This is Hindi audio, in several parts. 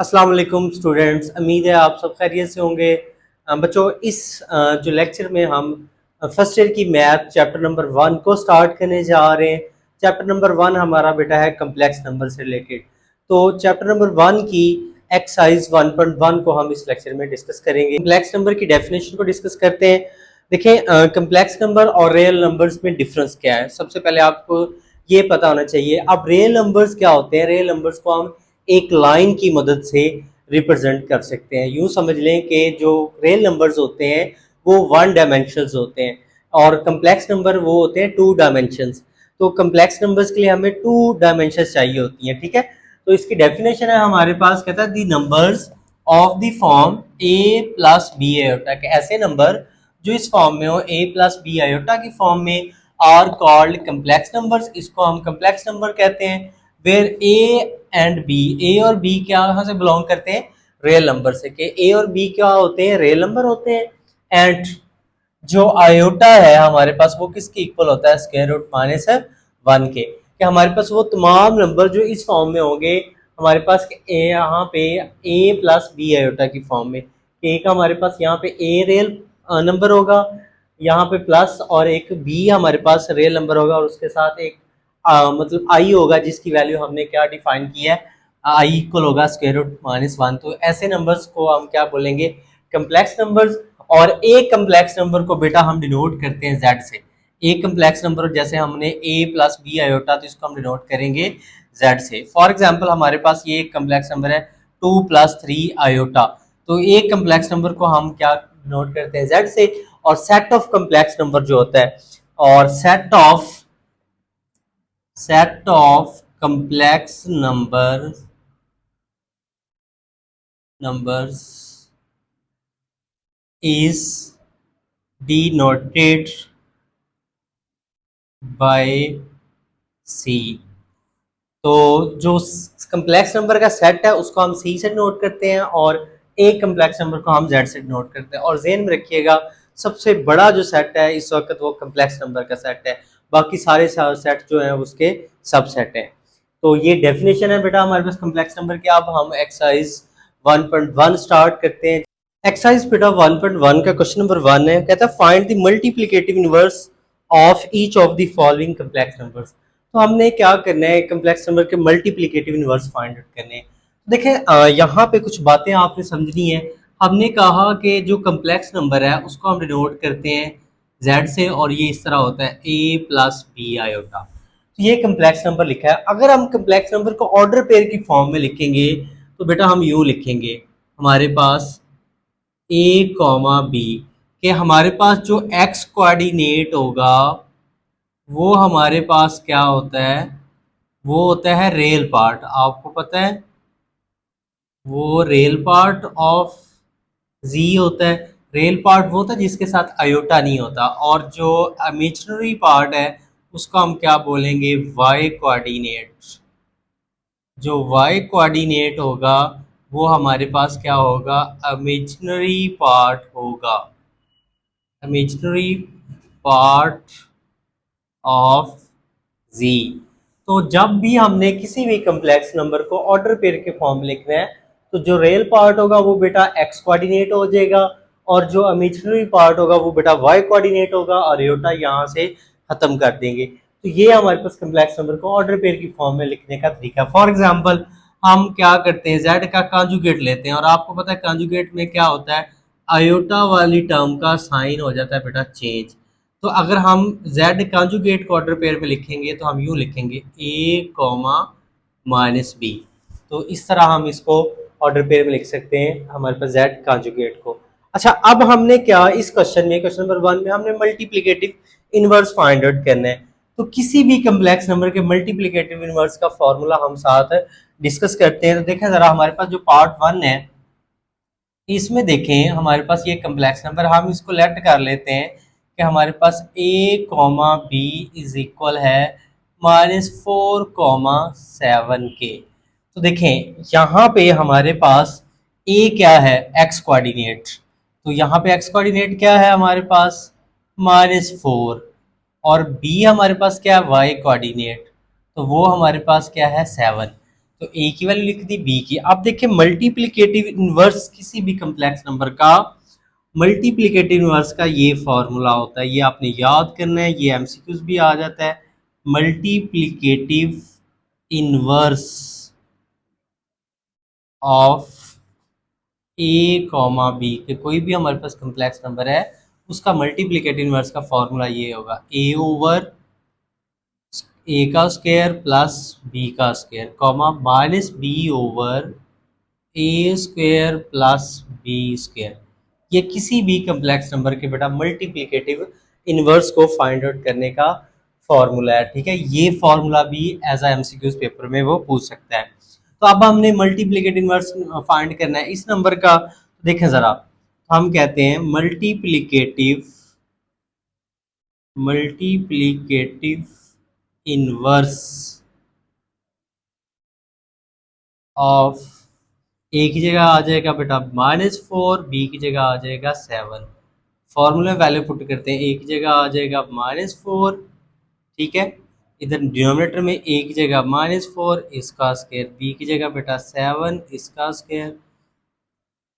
अस्सलाम वालेकुम स्टूडेंट्स, उम्मीद है आप सब खैरियत से होंगे। बच्चों, इस जो लेक्चर में हम फर्स्ट ईयर की मैथ चैप्टर नंबर 1 को स्टार्ट करने जा रहे हैं। चैप्टर नंबर 1 हमारा बेटा है कम्प्लेक्स नंबर से रिलेटेड। तो चैप्टर नंबर 1 की एक्सरसाइज 1.1 को हम इस लेक्चर में डिस्कस करेंगे। कम्प्लेक्स नंबर की डेफिनेशन को डिस्कस करते हैं। देखें, कम्प्लेक्स नंबर और रियल नंबर्स में डिफरेंस क्या है। सबसे पहले आपको ये पता होना चाहिए। अब रियल नंबर्स क्या होते हैं? रियल नंबर्स को हम एक लाइन की मदद से रिप्रेजेंट कर सकते हैं। यूं समझ लें कि जो रियल नंबर्स होते हैं वो 1 डायमेंशंस होते हैं और कम्प्लेक्स नंबर वो होते हैं 2 डायमेंशंस। तो कम्प्लेक्स नंबर्स के लिए हमें 2 डायमेंशंस चाहिए होती हैं, ठीक है। तो इसकी डेफिनेशन है हमारे पास, कहता है the numbers of the form a plus B iota के ऐसे नंबर जो इस फॉर्म में हो a प्लस बी आयोटा की फॉर्म में आर कॉल्ड कम्प्लेक्स नंबर्स। इसको हम कम्प्लेक्स नंबर कहते हैं। Where A and B, A और बी क्या यहाँ से बिलोंग करते हैं? रियल नंबर से। कि ए और बी क्या होते हैं? रियल नंबर होते हैं। एंड जो आयोटा है हमारे पास वो किसके इक्वल होता है? स्क्वायर रूट माइनस 1 के। कि हमारे पास वो तमाम नंबर जो इस फॉर्म में होंगे हमारे पास यहाँ पे ए प्लस बी आयोटा की फॉर्म में। ए का हमारे पास यहाँ पे ए रियल नंबर होगा, यहाँ पे प्लस, और एक बी हमारे पास रियल नंबर होगा और उसके साथ एक मतलब आई होगा जिसकी वैल्यू हमने क्या डिफाइन की है? आई इक्वल होगा स्क्वायर रूट माइनस 1। तो ऐसे नंबर्स को हम क्या बोलेंगे? Complex numbers. और एक कम्प्लेक्स नंबर को बेटा हम डिनोट करते हैं जेड से। एक कम्प्लेक्स नंबर जैसे हमने ए प्लस बी आयोटा, तो इसको हम डिनोट करेंगे जेड से। फॉर एग्जाम्पल हमारे पास ये एक कम्प्लेक्स नंबर है 2 प्लस 3 आयोटा। तो एक कम्प्लेक्स नंबर को हम क्या डिनोट करते हैं? जेड से। और सेट ऑफ कम्प्लेक्स नंबर जो होता है, और set of complex numbers is denoted by C। तो जो कम्प्लेक्स नंबर का सेट है उसको हम सी से नोट करते हैं और एक कम्प्लेक्स नंबर को हम जेड से नोट करते हैं। और ज़हन में रखिएगा, सबसे बड़ा जो सेट है इस वक्त वो कम्प्लेक्स नंबर का सेट है, बाकी सारे सेट जो हैं उसके सबसेट हैं। तो ये डेफिनेशन है बेटा हमारे पास कम्प्लेक्स नंबर के। अब हम एक्सरसाइज 1.1 स्टार्ट करते हैं। एक्सरसाइज बेटा 1.1 का क्वेश्चन नंबर 1 है, कहता है find the multiplicative inverse of each of the following complex numbers. तो हमने क्या करना है? कम्प्लेक्स नंबर के मल्टीप्लिकेटिव इनवर्स फाइंड आउट करने हैं। देखें, यहाँ पे कुछ बातें आपने समझनी है। हमने कहा कि जो कम्प्लेक्स नंबर है उसको हम डिनोट करते हैं जेड से, और ये इस तरह होता है ए प्लस बी आयोटा। तो ये कम्प्लेक्स नंबर लिखा है। अगर हम कम्प्लेक्स नंबर को ऑर्डर पेयर की फॉर्म में लिखेंगे तो बेटा हम यूँ लिखेंगे, हमारे पास ए कॉमा बी, कि हमारे पास जो एक्स कोऑर्डिनेट होगा वो हमारे पास क्या होता है? वो होता है रियल पार्ट। आपको पता है वो रियल पार्ट ऑफ जी होता है। रियल पार्ट वो होता है जिसके साथ आयोटा नहीं होता, और जो इमेजिनरी पार्ट है उसको हम क्या बोलेंगे? Y coordinate. जो वाई कोऑर्डिनेट होगा वो हमारे पास क्या होगा? इमेजिनरी पार्ट होगा, इमेजिनरी पार्ट ऑफ जी। तो जब भी हमने किसी भी कम्प्लेक्स नंबर को ऑर्डर पेयर के फॉर्म में लिखना है तो जो रियल पार्ट होगा वो बेटा एक्स कोऑर्डिनेट हो जाएगा, और जो इमेजिनरी पार्ट होगा वो बेटा वाई कोऑर्डिनेट होगा, और आयोटा यहाँ से खत्म कर देंगे। तो ये हमारे पास कम्प्लेक्स नंबर को ऑर्डर पेयर की फॉर्म में लिखने का तरीका। फॉर एग्जाम्पल हम क्या करते हैं? जेड का कॉन्जुगेट लेते हैं, और आपको पता है कॉन्जुगेट में क्या होता है? आयोटा वाली टर्म का साइन हो जाता है बेटा चेंज। तो अगर हम z कॉन्जुगेट को ऑर्डर पेयर में लिखेंगे तो हम यूँ लिखेंगे a कॉमा माइनस बी। तो इस तरह हम इसको ऑर्डर पेयर में लिख सकते हैं हमारे पास z कॉन्जुगेट को। अच्छा, अब हमने क्या इस क्वेश्चन में, क्वेश्चन नंबर 1 में हमने मल्टीप्लिकेटिव इनवर्स फाइंड आउट करना है। तो किसी भी कम्प्लेक्स नंबर के मल्टीप्लिकेटिव इनवर्स का फॉर्मूला हम साथ डिस्कस करते हैं। तो देखें ज़रा, हमारे पास जो पार्ट 1 है इसमें देखें हमारे पास ये कम्प्लेक्स नंबर, हम इसको लेट कर लेते हैं कि हमारे पास a comma B is equal है -4,7 के। तो देखें यहाँ पे हमारे पास a क्या है? x coordinate. तो यहाँ पे x कोऑर्डिनेट क्या है हमारे पास? -4। और b हमारे पास क्या है? y coordinate. तो वो हमारे पास क्या है? 7। तो ए की वैल्यू लिख दी, बी की। अब देखिए मल्टीप्लिकेटिव इनवर्स किसी भी कम्प्लेक्स नंबर का, मल्टीप्लिकेटिव इनवर्स का ये फॉर्मूला होता है, ये आपने याद करना है, ये एमसीक्यूज भी आ जाता है। Multiplicative inverse of A comma B के कोई भी हमारे पास कम्प्लेक्स नंबर है उसका मल्टीप्लिकेटिव इनवर्स का फॉर्मूला ये होगा, ए ओवर ए का स्क्वायर प्लस बी का square comma minus B over A square plus B square. ये किसी भी कम्प्लेक्स नंबर के बेटा मल्टीप्लिकेटिव इनवर्स को फाइंड आउट करने का फॉर्मूला है, ठीक है। ये फॉर्मूला भी एज आ एमसीक्यूज पेपर में वो पूछ सकता है। तो अब हमने मल्टीप्लिकेटिव इनवर्स फाइंड करना है इस नंबर का। देखें जरा, हम कहते हैं मल्टीप्लिकेटिव इनवर्स ऑफ ए की जगह आ जाएगा बेटा -4, बी की जगह आ जाएगा 7। फॉर्मूले में वैल्यू पुट करते हैं, ए की जगह आ जाएगा -4, ठीक है। इधर डिनोमिनेटर में ए की जगह -4 इसका स्क्वायर, बी की जगह बेटा 7 इसका स्क्वायर,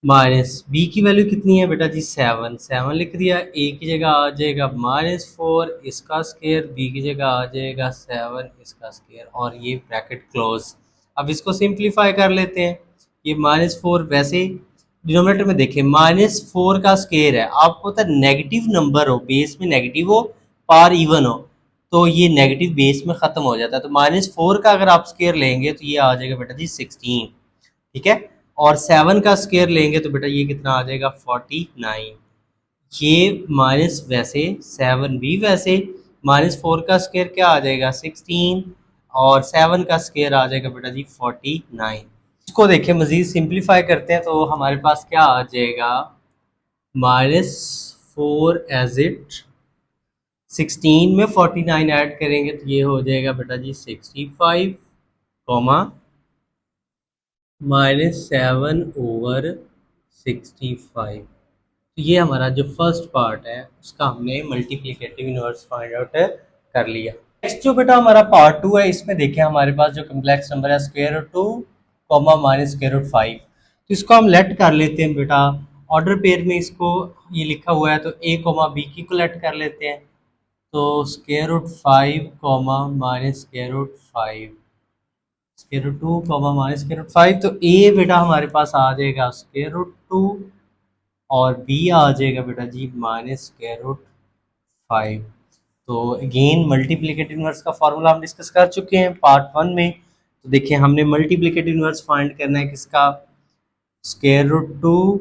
माइनस बी की वैल्यू कितनी है बेटा जी 7 लिख दिया। ए की जगह आ जाएगा -4 इसका स्क्वायर, बी की जगह आ जाएगा 7 इसका स्क्वायर, और ये ब्रैकेट क्लोज। अब इसको सिंप्लीफाई कर लेते हैं। ये -4 वैसे डिनोमिनेटर में देखें -4 का स्क्वायर है, आपको पता है नेगेटिव नंबर हो, बेस में नेगेटिव हो, पार इवन हो, तो ये नेगेटिव बेस में ख़त्म हो जाता है। तो -4 का अगर आप स्क्वायर लेंगे तो ये आ जाएगा बेटा जी 16, ठीक है। और 7 का स्क्वायर लेंगे तो बेटा ये कितना आ जाएगा 49। ये माइनस वैसे 7 भी वैसे, -4 का स्क्वायर क्या आ जाएगा 16, और 7 का स्क्वायर आ जाएगा बेटा जी 49। इसको देखिए मजीद सिंप्लीफाई करते हैं तो हमारे पास क्या आ जाएगा, -4 एज इट 16 में 49 ऐड करेंगे तो ये हो जाएगा बेटा जी 65 कॉमा -7 ओवर 65। तो ये हमारा जो फर्स्ट पार्ट है उसका हमने मल्टीप्लिकेटिव इनवर्स फाइंड आउट कर लिया। नेक्स्ट जो बेटा हमारा पार्ट 2 है, इसमें देखिए हमारे पास जो कम्प्लेक्स नंबर है √2 कॉमा -√5। तो इसको हम लेट कर लेते हैं बेटा ऑर्डर पेयर में, इसको ये लिखा हुआ है तो ए कॉमा बी की को लेट कर लेते हैं। तो √5 कॉमा -√5, √2 कॉमा -√5, तो ए बेटा हमारे पास आ जाएगा √2 और बी आ जाएगा बेटा जी -√5। तो अगेन मल्टीप्लिकेटिव इनवर्स का फॉर्मूला हम डिस्कस कर चुके हैं पार्ट 1 में। तो देखिए हमने मल्टीप्लिकेटिव इनवर्स फाइंड करना है किसका, √2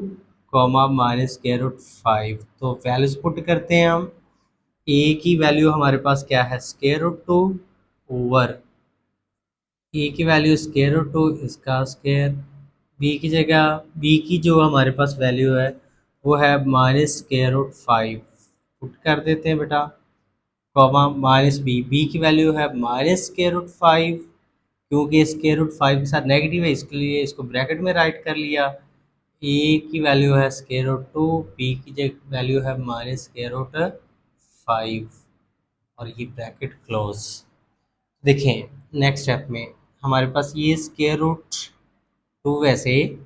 कॉमा -√5। तो वैल्यूज पुट करते हैं हम। ए की वैल्यू हमारे पास क्या है √2 ओवर ए की वैल्यू √2 इसका स्क्वायर, बी की जगह बी की जो हमारे पास वैल्यू है वो है -√5 पुट कर देते हैं बेटा, कॉमा बी की वैल्यू है -√5, क्योंकि √5 के साथ नेगेटिव है इसके लिए इसको ब्रैकेट में राइट कर लिया। ए की वैल्यू है √2, बी की वैल्यू है -√5, और ये ब्रैकेट क्लोज। देखें नेक्स्ट स्टेप में हमारे पास ये √2 वैसे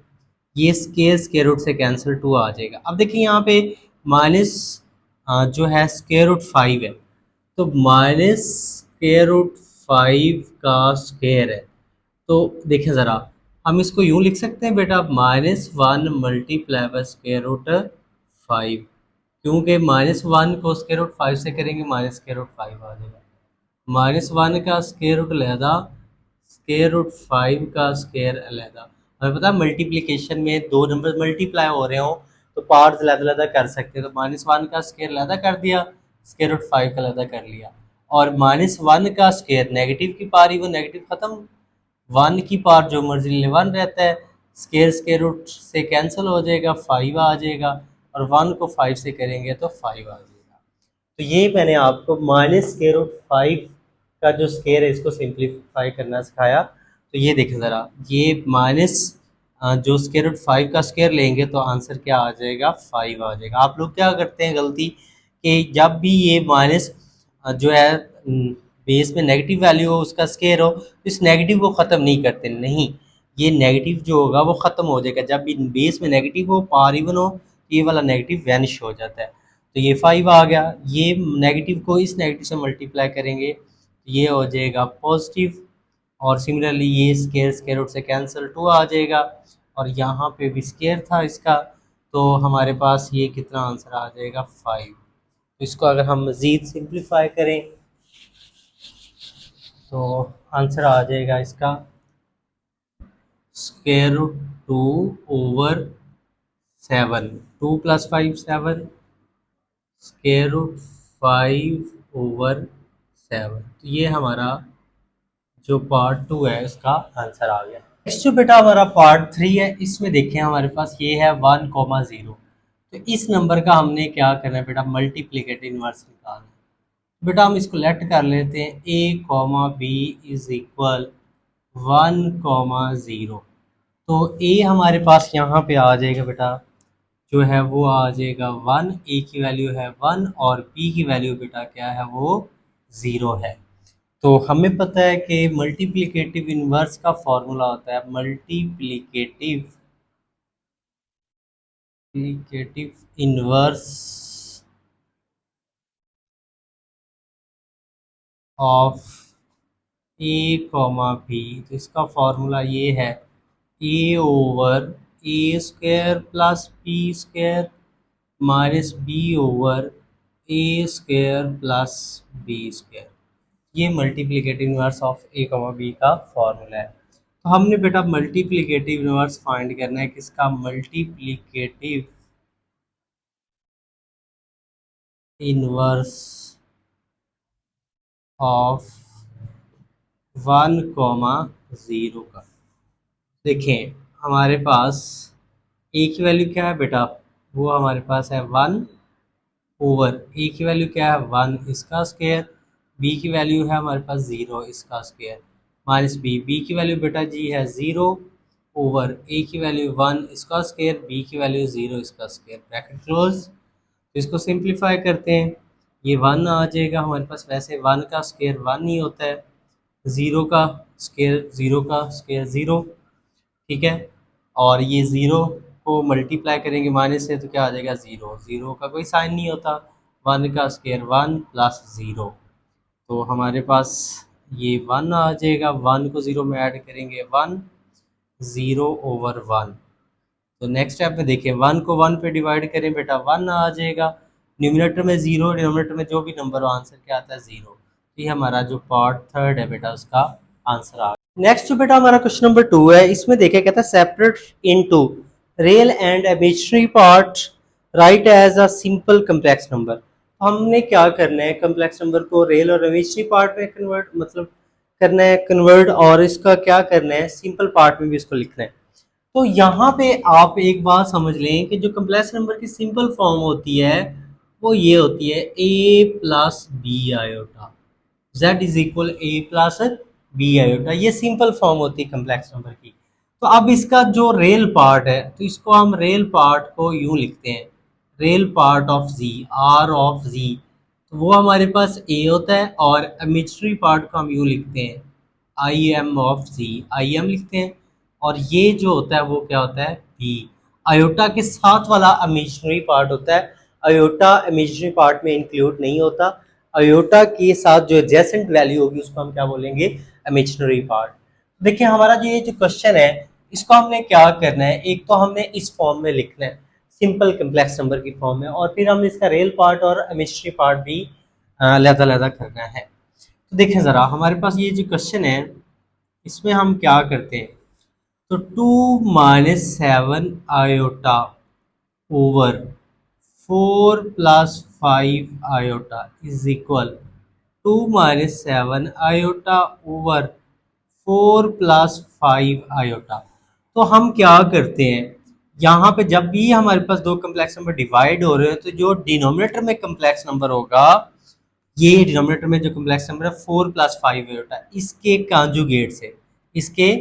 ये स्क्वायर से कैंसिल 2 आ जाएगा। अब देखिए यहाँ पे माइनस जो है √5 है, तो -√5 का स्क्वायर है। तो देखें ज़रा, हम इसको यूँ लिख सकते हैं बेटा -1 मल्टीप्लाई बाय √5, क्योंकि -1 को √5 से करेंगे -√5 आ जाएगा। -1 का स्क्वायर रूट अलहदा, √5 का स्क्वायर अलहदा। हमें पता है मल्टीप्लिकेशन में दो नंबर मल्टीप्लाई हो रहे हो तो पार्ट्स अलग-अलग कर सकते हैं। तो -1 का स्क्वायर अलहदा कर दिया, √5 का अलहदा कर लिया, और -1 का स्क्वायर नेगेटिव की पार ही वो नेगेटिव ख़त्म, 1 की पार जो मर्जी 1 रहता है, स्क्वायर रूट से कैंसिल हो जाएगा, 5 आ जाएगा, और 1 को 5 से करेंगे तो 5 आ जाएगा। तो ये मैंने आपको -√5 का जो स्क्वायर है इसको सिंप्लीफाई करना सिखाया। तो ये देखें ज़रा, ये माइनस जो √5 का स्क्वायर लेंगे तो आंसर क्या आ जाएगा 5 आ जाएगा। आप लोग क्या करते हैं गलती कि जब भी ये माइनस जो है बेस में नेगेटिव वैल्यू हो, उसका स्केयर हो, तो इस नेगेटिव को ख़त्म नहीं करते, नहीं, ये नेगेटिव जो होगा वो ख़त्म हो जाएगा। जब बेस में नेगेटिव हो, पावर इवन हो, तो ये वाला नेगेटिव वैनिश हो जाता है। तो ये 5 आ गया, ये नेगेटिव को इस नेगेटिव से मल्टीप्लाई करेंगे तो ये हो जाएगा पॉजिटिव, और सिमिलरली ये स्केयर स्केयर रूट से कैंसिल, 2 आ जाएगा, और यहाँ पे भी स्केयर था इसका, तो हमारे पास ये कितना आंसर आ जाएगा 5। तो इसको अगर हम मज़ीद सिंप्लीफाई करें तो आंसर आ जाएगा इसका square root 2 over 7, 2 + 5 7, square root 5 over 7। तो ये हमारा जो पार्ट 2 है इसका आंसर आ गया। नेक्स्ट जो बेटा हमारा पार्ट 3 है, इसमें देखें हमारे पास ये है 1,0। तो इस नंबर का हमने क्या करना है बेटा, मल्टीप्लिकेटिव इनवर्स निकालना है। बेटा हम इसको लेट कर लेते हैं, a, b इज इक्वल 1,0। तो a हमारे पास यहाँ पे आ जाएगा बेटा, जो है वो आ जाएगा 1, a की वैल्यू है 1, और b की वैल्यू बेटा क्या है, वो 0 है। तो हमें पता है कि मल्टीप्लिकेटिव इनवर्स का फॉर्मूला होता है multiplicative inverse of a, b। तो इसका फॉर्मूला ये है a over A square plus B square minus B over A square plus B square. ये multiplicative inverse of a, b का फॉर्मूला है। तो हमने बेटा मल्टीप्लिकेटिव इनवर्स फाइंड करना है किसका, मल्टीप्लिकेटिव इनवर्स ऑफ 1,0 का। देखें हमारे पास a की वैल्यू क्या है बेटा, वो हमारे पास है 1 ओवर a की वैल्यू क्या है 1, इसका स्क्वायर, b की वैल्यू है हमारे पास 0, इसका स्क्वायर, माइनस b की वैल्यू बेटा जी है 0 ओवर a की वैल्यू 1, इसका स्क्वायर, b की वैल्यू 0, इसका स्क्वायर, ब्रैकेट क्लोज। तो इसको सिंप्लीफाई करते हैं, ये 1 आ जाएगा हमारे पास, वैसे 1 का स्क्वायर 1 ही होता है, 0 का स्क्वायर 0 का स्क्वायर 0, ठीक है। और ये 0 को मल्टीप्लाई करेंगे माइनस से तो क्या आ जाएगा 0, 0 का कोई साइन नहीं होता, 1 का स्क्वायर 1 प्लस 0, तो हमारे पास ये 1 आ जाएगा, 1 को 0 में ऐड करेंगे 1, 0 ओवर 1। तो नेक्स्ट स्टेप में देखिए 1 को 1 पे डिवाइड करें बेटा 1 आ जाएगा, न्यूमरेटर में 0, डिनोमिनेटर में जो भी नंबर हो आंसर क्या आता है 0। ये हमारा जो पार्ट 3 है बेटा उसका आंसर आ गया। नेक्स्ट जो बेटा हमारा क्वेश्चन नंबर 2 है, इसमें देखिए कहता है separate into real and imaginary part right as a simple complex number. हमने क्या करना है, कम्प्लेक्स नंबर को रियल और इमेजिनरी पार्ट में कन्वर्ट मतलब करना है कन्वर्ट, और इसका क्या करना है सिंपल पार्ट में भी इसको लिखना है। तो यहाँ पे आप एक बात समझ लें कि जो कम्प्लेक्स नंबर की सिंपल फॉर्म होती है वो ये होती है a plus B iota, z is equal a plus B iota, ये सिंपल फॉर्म होती है कम्प्लेक्स नंबर की। तो अब इसका जो रियल पार्ट है, तो इसको हम रियल पार्ट को यूँ लिखते हैं, real part of z, r of z, तो वो हमारे पास a होता है, और इमेजिनरी पार्ट को हम यूँ लिखते हैं I am of z, I am लिखते हैं, और ये जो होता है वो क्या होता है b। अयोटा के साथ वाला इमेजिनरी पार्ट होता है, अयोटा इमेजिनरी पार्ट में इंक्लूड नहीं होता, अयोटा के साथ जो एडजेसेंट वैल्यू होगी उसको हम क्या बोलेंगे, इमेजिनरी पार्ट। देखिए हमारा जो ये जो क्वेश्चन है इसको हमने क्या करना है, एक तो हमने इस फॉर्म में लिखना है सिंपल कम्प्लेक्स नंबर की फॉर्म में, और फिर हम इसका रियल पार्ट और इमेजिनरी पार्ट भी अलग-अलग करना है। तो देखें ज़रा हमारे पास ये जो क्वेश्चन है इसमें हम क्या करते हैं, तो 2 minus 7 iota over 4 plus 5 iota is equal 2 minus 7 iota over 4 plus 5 iota. तो हम क्या करते हैं, यहाँ पे जब भी हमारे पास दो कम्प्लेक्स नंबर डिवाइड हो रहे हैं तो जो डिनोमिनेटर में कम्प्लेक्स नंबर होगा, ये डिनोमिनेटर में जो कम्प्लेक्स नंबर है 4 प्लस 5 आयोटा, इसके कांजुगेट से, इसके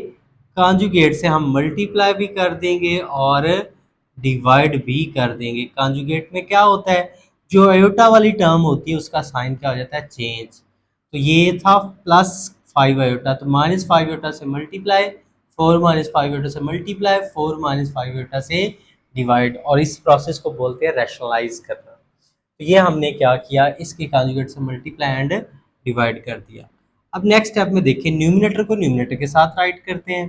कांजुगेट से हम मल्टीप्लाई भी कर देंगे और डिवाइड भी कर देंगे। कांजुगेट में क्या होता है, जो आयोटा वाली टर्म होती है उसका साइन क्या हो जाता है चेंज, तो ये था +5 आयोटा, तो -5 आयोटा से मल्टीप्लाई, 4 -5 आयोटा से मल्टीप्लाई, 4 -5 आयोटा से डिवाइड, और इस प्रोसेस को बोलते हैं रैशनलाइज करना। तो ये हमने क्या किया, इसके कॉन्जुगेट से मल्टीप्लाई एंड डिवाइड कर दिया। अब नेक्स्ट स्टेप में देखिए, न्यूमिनेटर को न्यूमिनेटर के साथ राइट करते हैं।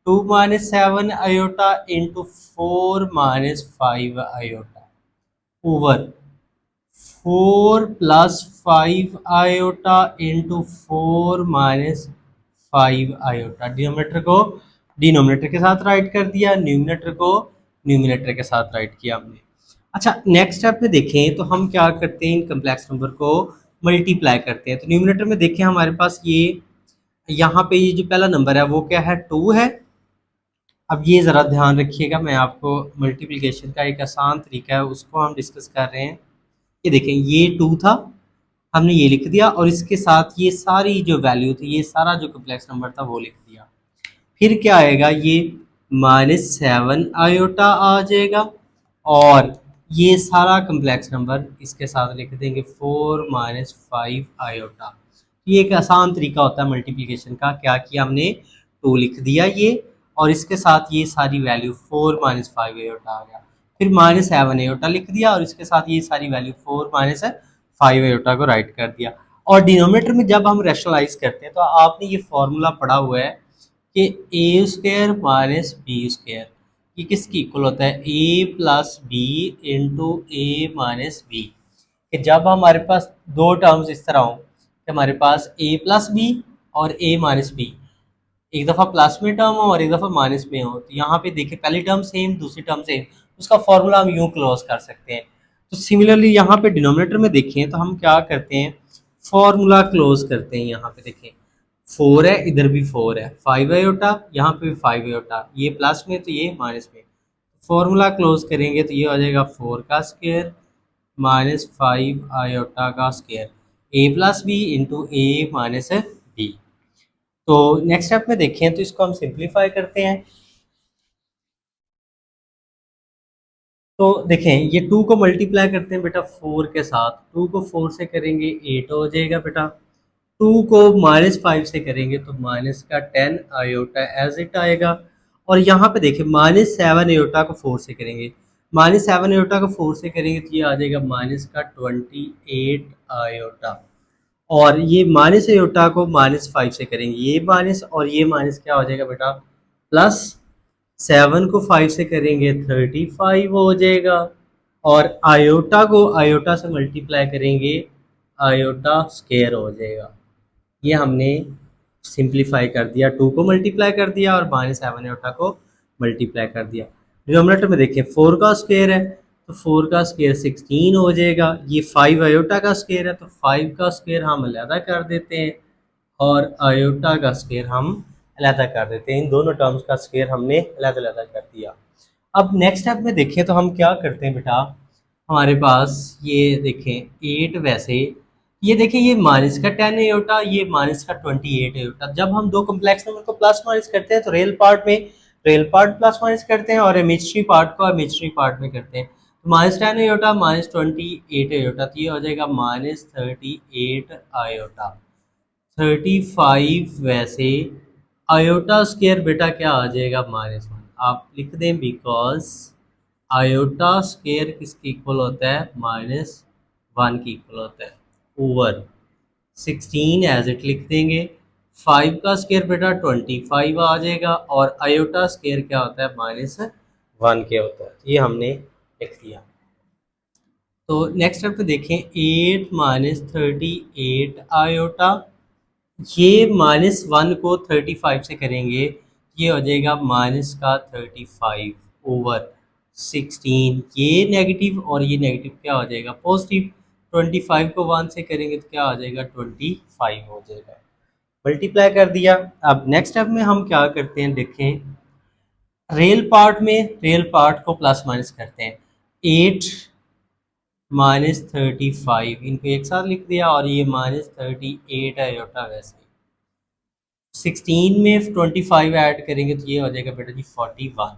2 -7 iota into 4 -5 iota over 4 + 5 iota into 4 -5 iota. Denominator को डिनोमिनेटर के साथ राइट कर दिया, न्यूमिनेटर को न्यूमिनेटर के साथ राइट किया हमने। अच्छा, नेक्स्ट स्टेप में देखें तो हम क्या करते हैं, इन कम्प्लेक्स नंबर को मल्टीप्लाई करते हैं। तो न्यूमिनेटर में देखें हमारे पास ये यहाँ पे ये जो पहला नंबर है वो क्या है, 2 है। अब ये ज़रा ध्यान रखिएगा, मैं आपको मल्टीप्लिकेशन का एक आसान तरीका है उसको हम डिस्कस कर रहे हैं। ये देखें, ये 2 था, हमने ये लिख दिया, और इसके साथ ये सारी जो वैल्यू थी, ये सारा जो कम्प्लेक्स नंबर था वो लिख दिया। फिर क्या आएगा, ये -7 आयोटा आ जाएगा, और ये सारा कम्प्लेक्स नंबर इसके साथ लिख देंगे 4 -5 आयोटा। ये एक आसान तरीका होता है मल्टीप्लिकेशन का। क्या किया हमने, 2 लिख दिया ये, और इसके साथ ये सारी वैल्यू 4 -5 आयोटा आ गया। फिर -7 आयोटा लिख दिया, और इसके साथ ये सारी वैल्यू 4 -5 आयोटा को राइट कर दिया। और डिनोमिनेटर में जब हम रैशनलाइज करते हैं तो आपने ये फॉर्मूला पढ़ा हुआ है कि ए स्क्वायर माइनस बी स्क्वायर, ये किसकी इक्वल होता है, ए प्लस बी इंटू ए माइनस बी। कि जब हमारे पास दो टर्म्स इस तरह हों कि हमारे पास ए प्लस बी और ए माइनस बी, एक दफ़ा प्लस में टर्म हो और एक दफ़ा माइनस में हो, तो यहाँ पे देखिए पहली टर्म सेम दूसरी टर्म सेम, उसका फॉर्मूला हम यूँ क्लोज कर सकते हैं। तो सिमिलरली यहाँ पे डिनोमिनेटर में देखें तो हम क्या करते हैं, फॉर्मूला क्लोज करते हैं। यहाँ पे देखें 4 है, इधर भी 4 है, 5 आयोटा, यहाँ पे भी 5 आयोटा, ये प्लस में तो ये माइनस में, फॉर्मूला क्लोज करेंगे तो ये हो जाएगा 4 का स्क्वायर -5 आयोटा का स्क्वायर, ए प्लस बी इंटू ए माइनस बी। तो नेक्स्ट स्टेप में देखें तो इसको हम सिंप्लीफाई करते हैं। तो देखें, ये 2 को मल्टीप्लाई करते हैं बेटा 4 के साथ, 2 को 4 से करेंगे 8 हो जाएगा बेटा, 2 को -5 से करेंगे तो माइनस का 10 आयोटा एज इट आएगा। और यहाँ पे देखिए -7 आयोटा को 4 से करेंगे, -7 आयोटा को 4 से करेंगे तो ये आ जाएगा माइनस का 28 आयोटा। और ये माइनस आयोटा को -5 से करेंगे, ये माइनस और ये माइनस क्या हो जाएगा बेटा, प्लस 7 को 5 से करेंगे 35 हो जाएगा, और आयोटा को आयोटा से मल्टीप्लाई करेंगे, आयोटा स्क्वायर हो जाएगा। ये हमने सिंप्लीफाई कर दिया, 2 को मल्टीप्लाई कर दिया और -7 आयोटा को मल्टीप्लाई कर दिया। डिनोमिनेटर में देखिए 4 का स्क्वायर है तो 4 का स्क्वायर 16 हो जाएगा, ये 5 आयोटा का स्क्वायर है तो 5 का स्क्वायर हम अलहदा कर देते हैं, और आयोटा का स्क्वायर हम अलहदा कर देते हैं। इन दोनों टर्म्स का स्क्वायर हमने अलहदा अलहदा कर दिया। अब नेक्स्ट स्टेप में देखें तो हम क्या करते हैं बेटा, हमारे पास ये देखें 8 वैसे, ये देखें ये माइनस का 10 आयोटा, ये माइनस का 28 आयोटा। जब हम दो कम्प्लेक्स नंबर को प्लस माइनस करते हैं तो रियल पार्ट में रियल पार्ट प्लस माइनस करते हैं, और इमेजिनरी पार्ट को इमेजिनरी पार्ट में करते हैं। तो -10 आयोटा -28 आयोटा, तो ये हो जाएगा -38 आयोटा। 35 वैसे आयोटा स्क्वायर बेटा क्या आ जाएगा, -1 आप लिख दें, बिकॉज आयोटा स्क्वायर किसकी इक्वल होता है, -1 की इक्वल होता है, ओवर 16 एज इट लिख देंगे। 5 का स्क्वायर बेटा 25 आ जाएगा, और आयोटा स्क्वायर क्या होता है, -1 के होता है, तो ये हमने लिख दिया। तो नेक्स्ट स्टेप पे देखें, 8 -38 आयोटा, ये -1 को 35 से करेंगे, ये हो जाएगा माइनस का 35 ओवर 16, ये नेगेटिव और ये नेगेटिव क्या हो जाएगा, पॉजिटिव। 25 को 1 से करेंगे तो क्या हो जाएगा, 25 हो जाएगा। मल्टीप्लाई कर दिया। अब नेक्स्ट स्टेप में हम क्या करते हैं, देखें रियल पार्ट में रियल पार्ट को प्लस माइनस करते हैं। 8 -35 इनको एक साथ लिख दिया, और ये -38 आयोटा वैसे। 16 में 25 ऐड करेंगे तो ये हो जाएगा बेटा जी 41।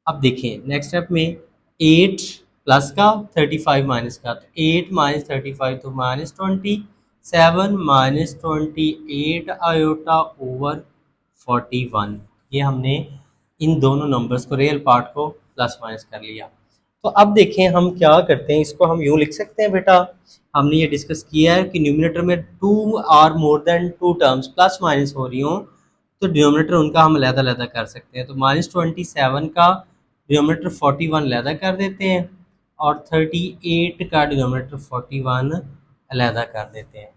अब देखें नेक्स्ट स्टेप में 8 प्लस का 35 माइनस का, तो 8 -35 तो -20, 7 माइनस 28 आयोटा ओवर 41। ये हमने इन दोनों नंबर्स को, रियल पार्ट को प्लस माइनस कर लिया। तो अब देखें हम क्या करते हैं, इसको हम यूँ लिख सकते हैं बेटा, हमने ये डिस्कस किया है कि न्यूमिनेटर में 2 और more than 2 terms plus minus हो रही हों तो डिनोमिनेटर उनका हम अलग-अलग कर सकते हैं। तो -27 का डिनोमिनेटर 41 अलग कर देते हैं और 38 का डिनोमिनेटर 41 अलग कर देते हैं।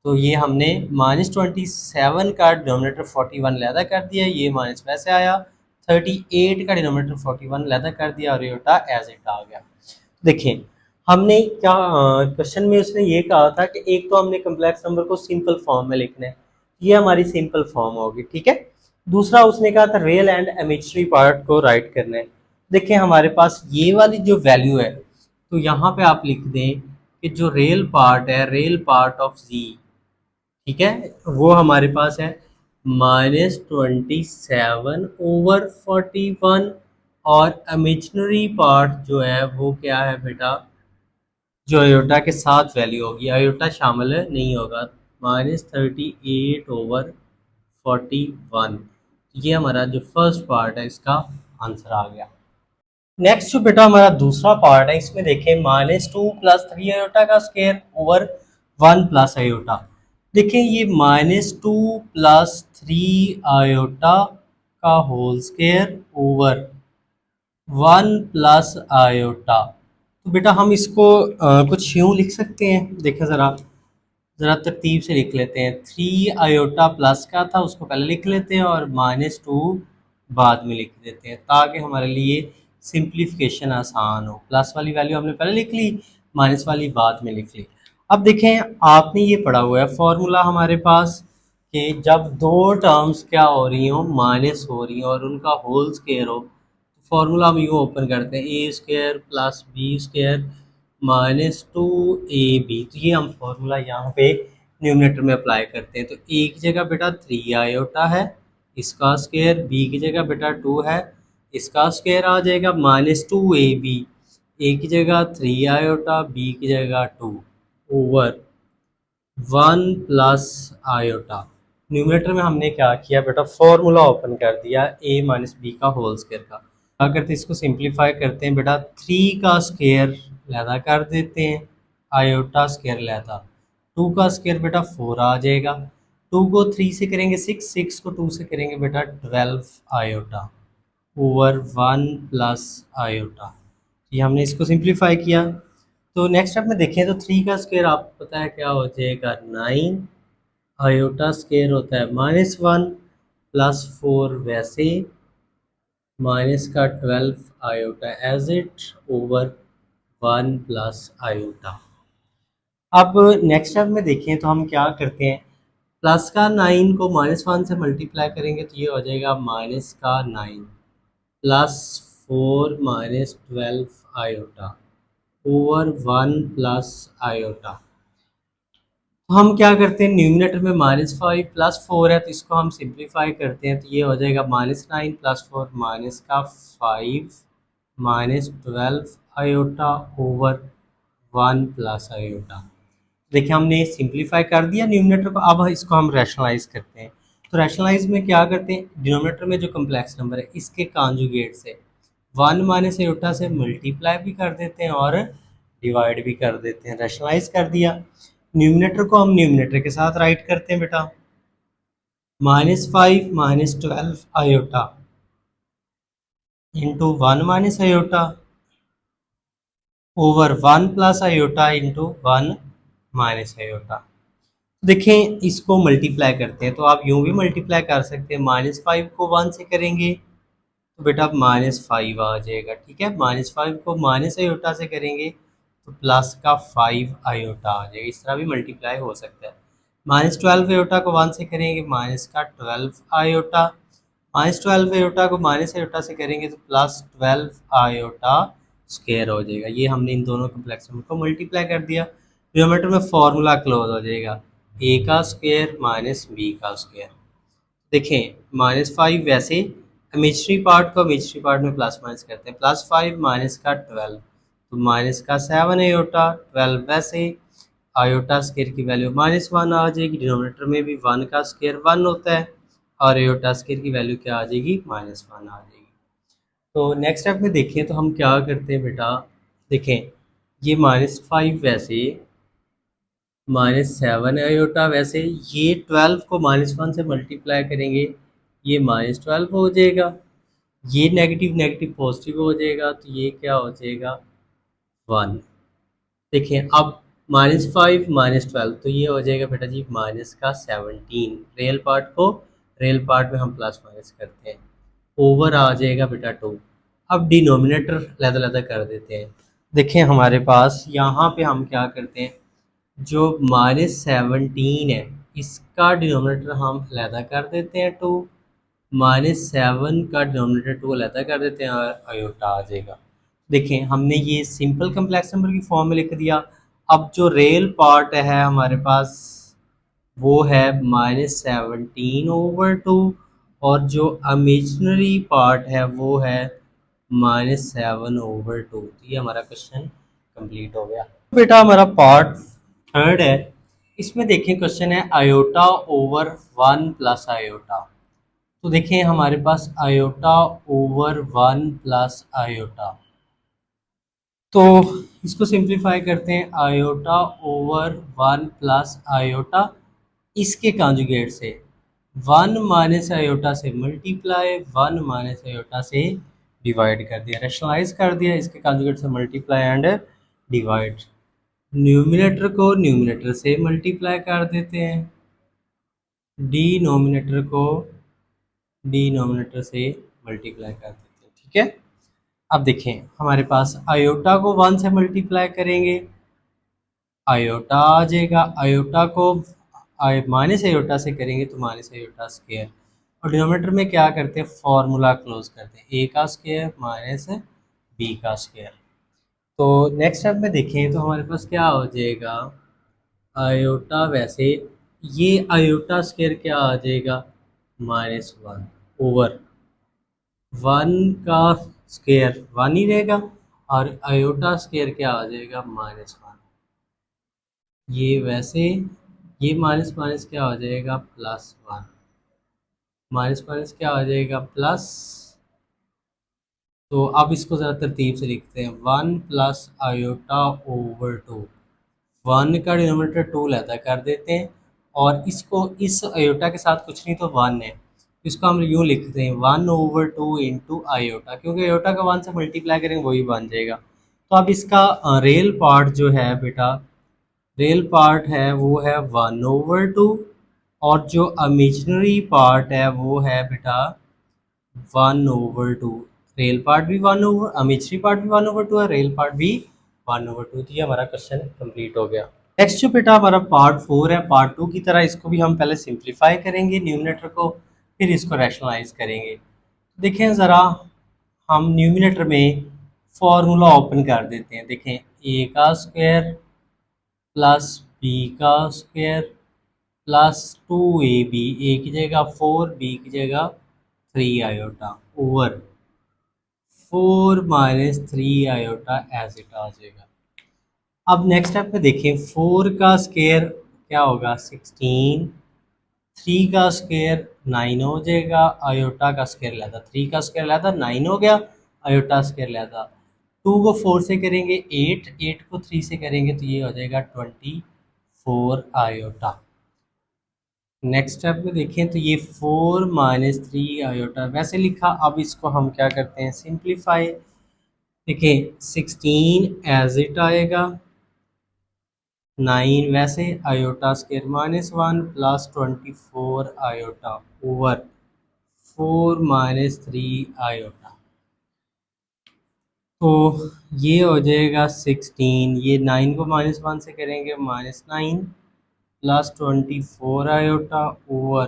तो ये हमने -27 का डिनोमिनेटर 41 अलग कर दिया, ये माइनस वैसे आया, 38 का डिनोमिनेटर 41 अलग कर दिया और ये उल्टा एज इट आ गया। देखिए हमने क्या क्वेश्चन में उसने ये कहा था कि एक तो हमने कम्प्लेक्स नंबर को सिंपल फॉर्म में लिखना है, ये हमारी सिंपल फॉर्म होगी, ठीक है। दूसरा उसने कहा था रियल एंड इमेजिनरी पार्ट को राइट करना है। देखिए हमारे पास ये वाली जो वैल्यू है, तो यहाँ पे आप लिख दें कि जो रियल पार्ट है, रियल पार्ट ऑफ जी, ठीक है, वो हमारे पास है -27/41 और इमेजिनरी पार्ट जो है वो क्या है बेटा, जो आयोटा के साथ वैल्यू होगी, आयोटा शामिल नहीं होगा, -38/41। ये हमारा जो फर्स्ट पार्ट है इसका आंसर आ गया। नेक्स्ट जो बेटा हमारा दूसरा पार्ट है, इसमें देखें -2 + 3 आयोटा का स्क्वायर ओवर 1 + आयोटा। देखिए ये -2 + 3 आयोटा का होल स्क्वायर ओवर 1 + आयोटा। तो बेटा हम इसको कुछ यूँ लिख सकते हैं, देखें ज़रा ज़रा तरतीब से लिख लेते हैं। 3 आयोटा प्लस का था उसको पहले लिख लेते हैं और -2 बाद में लिख देते हैं ताकि हमारे लिए सिंप्लीफिकेशन आसान हो। प्लस वाली वैल्यू हमने पहले लिख ली, माइनस वाली बाद में लिख ली। अब देखें आपने ये पढ़ा हुआ है फॉर्मूला हमारे पास कि जब दो टर्म्स क्या हो रही हो, माइनस हो रही हो और उनका होल स्क्वायर हो, फॉर्मूला हम यूँ ओपन करते हैं, a² + b² -2ab। तो ये हम फॉर्मूला यहाँ पे न्यूमरेटर में अप्लाई करते हैं। तो a की जगह बेटा 3 आयोटा है, इसका स्क्वायर, b की जगह बेटा 2 है, इसका स्क्वायर आ जाएगा -2ab। a की जगह 3 आयोटा, b की जगह 2 ओवर 1 + आयोटा। न्यूमरेटर में हमने क्या किया बेटा, फॉर्मूला ओपन कर दिया a - b का होल स्क्वायर का। क्या करते हैं, इसको सिंप्लीफाई करते हैं बेटा, 3 का स्क्वायर लैदा कर देते हैं, आयोटा स्क्वायर लैदा, 2 का स्क्वायर बेटा 4 आ जाएगा, 2 को 3 से करेंगे 6, 6 को 2 से करेंगे बेटा 12 आयोटा ओवर 1 + आयोटा। ये हमने इसको सिंप्लीफाई किया। तो नेक्स्ट स्टेप में देखें तो 3 का स्क्वायर आपको पता है क्या हो जाएगा 9, आयोटा स्क्वायर होता है -1 + 4 वैसे माइनस का 12 iota as it over 1 + iota. अब नेक्स्ट स्टेप में देखें तो हम क्या करते हैं, प्लस का 9 को -1 से मल्टीप्लाई करेंगे तो ये हो जाएगा माइनस का 9 + 4 - 12 आयोटा ओवर 1 + आयोटा। हम क्या करते हैं, न्यूमिनेटर में -5 + 4 है तो इसको हम सिंप्लीफाई करते हैं तो ये हो जाएगा -9 + 4 माइनस का 5 -12 आयोटा ओवर 1 + आयोटा। देखिए हमने सिंप्लीफाई कर दिया न्यूमिनेटर को, अब इसको हम रैशनलाइज करते हैं। तो रैशनलाइज में क्या करते हैं, डिनोमिनेटर में जो कम्प्लेक्स नंबर है इसके कॉन्जुगेट से 1 - आयोटा से मल्टीप्लाई भी कर देते हैं और डिवाइड भी कर देते हैं। रैशनलाइज कर दिया, न्यूमिनेटर को हम न्यूमिनेटर के साथ राइट करते हैं बेटा, -5 - 12 iota into 1 - iota over 1 + iota into 1 - iota. देखें इसको मल्टीप्लाई करते हैं तो आप यूं भी मल्टीप्लाई कर सकते हैं, -5 को 1 से करेंगे तो बेटा -5 आ जाएगा, ठीक है। -5 को माइनस आयोटा से करेंगे तो प्लस का 5 आयोटा आ जाएगा, इस तरह भी मल्टीप्लाई हो सकता है। -12 आयोटा को 1 से करेंगे माइनस का 12 आयोटा, -12 आयोटा को माइनस आयोटा से करेंगे तो +12 आयोटा स्क्वायर हो जाएगा। ये हमने इन दोनों कम्प्लेक्स नंबर को मल्टीप्लाई कर दिया, डिनोमिनेटर में फॉर्मूला क्लोज हो जाएगा, a का स्क्वायर माइनस b का स्क्वायर। देखें -5 वैसे इमेजिनरी पार्ट को इमेजिनरी पार्ट में प्लस माइनस करते हैं, +5 माइनस का 12 तो माइनस का 7 आयोटा, 12 वैसे आयोटा स्केयर की वैल्यू -1 आ जाएगी, डिनोमिनेटर में भी 1 का स्केयर 1 होता है और आयोटा स्केयर की वैल्यू क्या आ जाएगी, -1 आ जाएगी। तो नेक्स्ट स्टेप में देखें तो हम क्या करते हैं बेटा, देखें ये -5 वैसे -7 आयोटा वैसे, ये 12 को -1 से मल्टीप्लाई करेंगे ये -12 हो जाएगा, ये नेगेटिव नेगेटिव पॉजिटिव हो जाएगा तो ये क्या हो जाएगा 1। देखिए अब -5 -12 तो ये हो जाएगा बेटा जी माइनस का 17, रियल पार्ट को रियल पार्ट में हम प्लस माइनस करते हैं, ओवर आ जाएगा बेटा 2। अब डिनोमिनेटर अलग-अलग कर देते हैं। देखिए हमारे पास यहाँ पे हम क्या करते हैं, जो -17 है इसका डिनोमिनेटर हम अलग कर देते हैं 2, -7 का डिनोमिनेटर 2 अलग कर देते हैं और आयोटा आ जाएगा। देखें हमने ये सिंपल कम्प्लेक्स नंबर की फॉर्म में लिख दिया। अब जो रियल पार्ट है हमारे पास वो है -17/2 और जो इमेजिनरी पार्ट है वो है -7/2। तो ये हमारा क्वेश्चन कंप्लीट हो गया। बेटा हमारा पार्ट थर्ड है, इसमें देखें क्वेश्चन है आयोटा ओवर 1 प्लस आयोटा। तो देखें हमारे पास आयोटा ओवर 1 प्लस आयोटा, तो इसको सिंप्लीफाई करते हैं, आयोटा ओवर 1 प्लस आयोटा इसके कॉन्जुगेट से 1 माइनस आयोटा से मल्टीप्लाई 1 माइनस आयोटा से डिवाइड कर दिया, रैशनलाइज कर दिया, इसके कॉन्जुगेट से मल्टीप्लाई एंड डिवाइड, न्यूमिनेटर को न्यूमिनेटर से मल्टीप्लाई कर देते हैं, डिनोमिनेटर को डिनोमिनेटर से मल्टीप्लाई कर देते हैं, ठीक है। अब देखें हमारे पास आयोटा को 1 से मल्टीप्लाई करेंगे आयोटा आ जाएगा, आयोटा को माइनस आयोटा से करेंगे तो माइनस आयोटा स्क्वायर, और डिनोमिनेटर में क्या करते हैं फॉर्मूला क्लोज करते हैं, ए का स्क्वायर माइनस बी का स्क्वायर। तो नेक्स्ट स्टेप में देखें तो हमारे पास क्या हो जाएगा, आयोटा वैसे ये आयोटा स्क्वायर क्या आ जाएगा -1 ओवर 1 का स्क्वायर 1 ही रहेगा और आयोटा स्क्वायर क्या आ जाएगा -1, ये वैसे ये माइनस माइनस क्या हो जाएगा +1, माइनस माइनस क्या हो जाएगा प्लस। तो अब इसको ज़रा तरतीब से लिखते हैं, 1 प्लस आयोटा ओवर 2, 1 का डिनोमिनेटर 2 लैदा कर देते हैं और इसको इस आयोटा के साथ कुछ नहीं तो 1 है, इसको हम यूँ लिखते हैं 1 ओवर 2 इंटू आयोटा, क्योंकि आयोटा का 1 से मल्टीप्लाई करेंगे वही बन जाएगा। तो अब इसका रियल पार्ट जो है बेटा, रियल पार्ट है वो है 1/2 और जो इमेजिनरी पार्ट है वो है बेटा 1/2। रियल पार्ट भी 1/, इमेजिनरी पार्ट भी 1/2 है, रियल पार्ट भी 1/2। तो ये हमारा क्वेश्चन कंप्लीट हो गया। नेक्स्ट जो बेटा हमारा पार्ट 4 है, पार्ट 2 की तरह इसको भी हम पहले सिंप्लीफाई करेंगे न्यूमिनेटर को, फिर इसको रैशनलाइज करेंगे। देखें ज़रा हम न्यूमिनेटर में फॉर्मूला ओपन कर देते हैं, देखें ए का स्क्वायर प्लस बी का स्क्वायर प्लस 2ab, ए की जगह 4 बी की जगह 3 आयोटा ओवर 4 माइनस 3 आयोटा एज इट आ जाएगा। अब नेक्स्ट स्टेप में देखें 4 का स्क्वायर क्या होगा 16, 3 का स्क्वायर 9 हो जाएगा, आयोटा का स्क्वायर लेता 3 का स्क्वायर लेता 9 हो गया, आयोटा स्क्वायर लेता 2 को 4 से करेंगे 8, 8 को 3 से करेंगे तो ये हो जाएगा 24 आयोटा। नेक्स्ट स्टेप में देखें तो ये 4 माइनस 3 आयोटा वैसे लिखा, अब इसको हम क्या करते हैं सिंप्लीफाई। देखें 16 एज इट आएगा, 9 वैसे, iota square -1 plus 24 iota over 4 माइनस 3 आयोटा। तो ये हो जाएगा 16, ये 9 को -1 से करेंगे -9 प्लस 24 आयोटा ओवर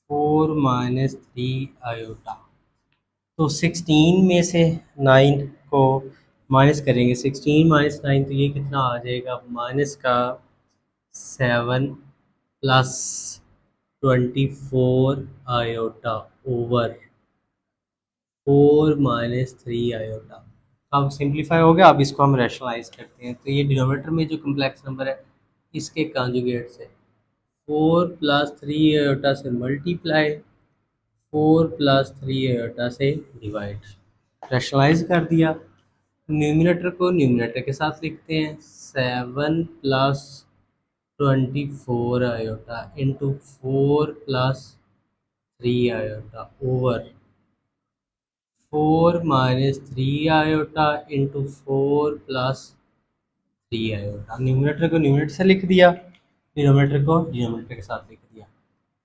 4 माइनस 3 आयोटा। तो 16 में से 9 को माइनस करेंगे, 16 माइनस 9 तो ये कितना आ जाएगा माइनस का 7 प्लस 24 आयोटा ओवर 4 माइनस 3 आयोटा। अब सिंप्लीफाई हो गया, अब इसको हम रैशनलाइज करते हैं। तो ये डिनोमिनेटर में जो कम्प्लेक्स नंबर है इसके कॉन्जुगेट से, 4 प्लस 3 आयोटा से मल्टीप्लाई, 4 प्लस 3 आयोटा से डिवाइड। रैशनलाइज कर दिया। न्यूमिनेटर को न्यूमिनेटर के साथ लिखते हैं, 7 plus 24 iota into 4 plus 3 iota over 4 माइनस 3 iota into 4 plus 3 iota. Numerator को न्यूमिनेटर से लिख दिया, डिनोमिनेटर को डिनोमिनेटर के साथ लिख दिया।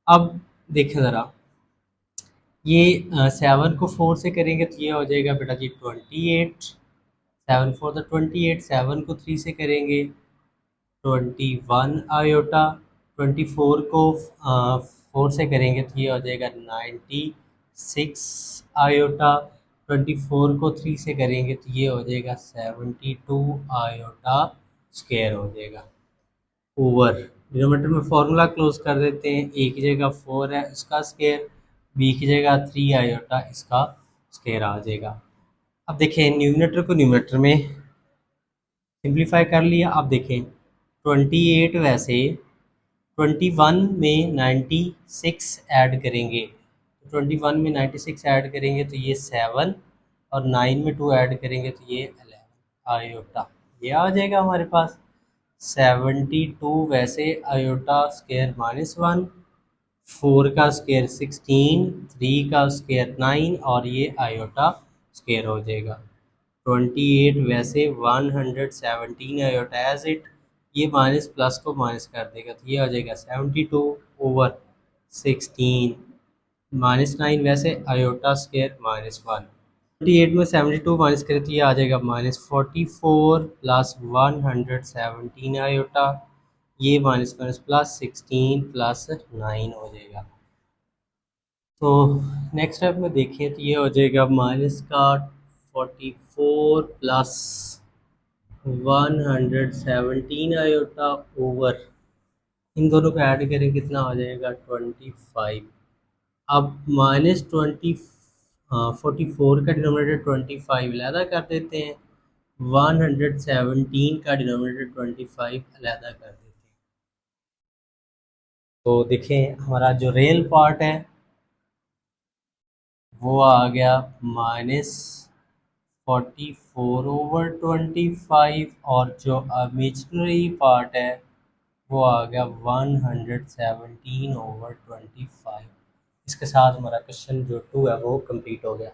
अब देखें ज़रा, ये 7 को 4 से करेंगे तो ये हो जाएगा बेटा जी 28, 7 4 द 28, 7 को 3 से करेंगे 21 आयोटा, 24 को 4 से करेंगे तो ये हो जाएगा 96 आयोटा, 24 को 3 से करेंगे तो ये हो जाएगा 72 आयोटा स्क्वायर हो जाएगा ओवर। डिनोमिनेटर में फार्मूला क्लोज कर देते हैं, ए की जगह 4 है इसका स्क्वायर, बी की जगह 3 आयोटा इसका स्क्वायर आ जाएगा। अब देखें न्यूमिनेटर को न्यूमिनेटर में सिंप्लीफाई कर लिया। अब देखें 28 वैसे 21 में 96 ऐड करेंगे, तो 21 में 96 ऐड करेंगे तो ये 7 और 9 में 2 ऐड करेंगे तो ये 11 आयोटा, ये आ जाएगा हमारे पास 72 वैसे आयोटा स्क्वायर माइनस 1, 4 का स्क्वायर 16, 3 का स्क्वायर 9 और ये आयोटा स्क्वायर हो जाएगा। 28 वैसे 117 आयोटा एज इट, ये माइनस प्लस को माइनस कर देगा तो ये आ जाएगा 72 ओवर 16 माइनस 9 वैसे आयोटा स्क्वायर माइनस 1। 28 में 72 माइनस करें तो ये आ जाएगा -44 प्लस 117 आयोटा, ये माइनस माइनस प्लस 16 प्लस 9 हो जाएगा। तो नेक्स्ट स्टेप में देखें तो ये हो जाएगा माइनस का 44 प्लस 117 आयोटा ओवर, इन दोनों को ऐड करें कितना हो जाएगा 25। अब -44 का डिनोमिनेटर 25 अलहदा कर देते हैं, 117 का डिनोमिनेटर 25 अलहदा कर देते हैं। तो देखें हमारा जो रियल पार्ट है वो आ गया -44 ओवर 25 और जो इमेजिनरी पार्ट है वो आ गया 117 ओवर 25। इसके साथ हमारा क्वेश्चन जो 2 है वो कंप्लीट हो गया।